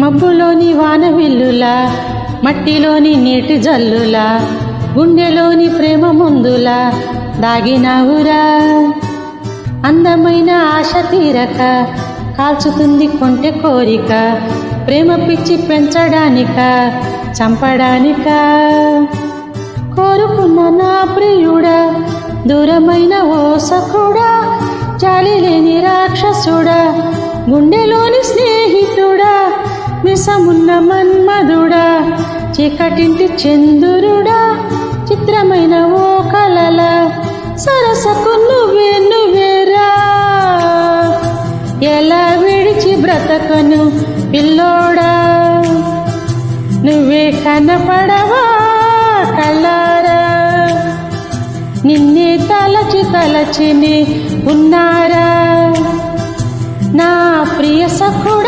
మబ్బులోని వానవిల్లులా, మట్టిలోని నీటి జల్లులా, గుండెలోని ప్రేమ ముందులా దాగినావురా. అందమైన ఆశ తీరక కాల్చుతుంది కొంటె కోరిక, ప్రేమ పిచ్చి పెంచడానిక చంపడానిక. కోరుకున్న నా ప్రియుడా, దూరమైన ఓ సఖుడా, జాలి లేని రాక్షసుడా, గుండెలోని స్నేహితుడా, విషమున్న మన్మధుడా, చీకటింటి చంద్రుడా, చిత్రమైన ఓ కలల సరసకు నువ్వే నువ్వేరా. ఎలా విడిచి బ్రతకను పిల్లోడా, నువ్వే కనపడవా కళ్ళారా. నిన్నే తలచి తలచిని ఉన్నారా నా ప్రియ సఖుడా.